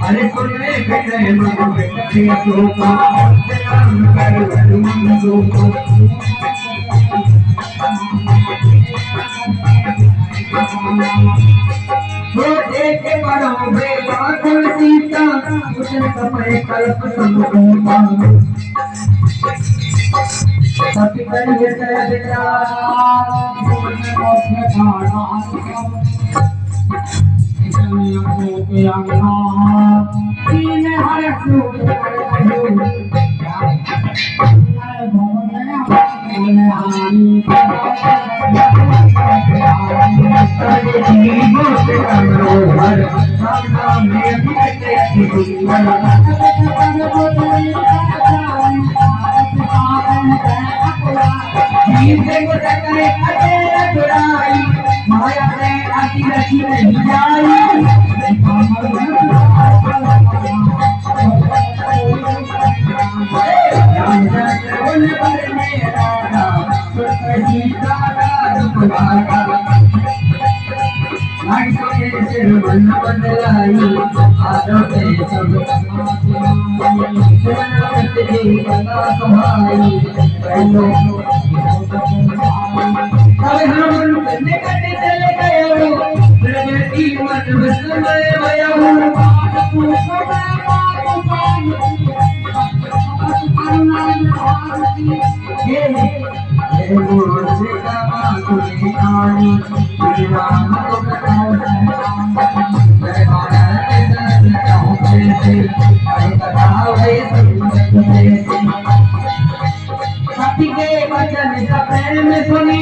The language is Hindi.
अरे सुनने के मन में सोका के बड़ो बेटा सीता उसे समय कल्प समूहा सती करिए तेरा माया से आती रखी नहीं जाई सती के वचन सपने में सुनी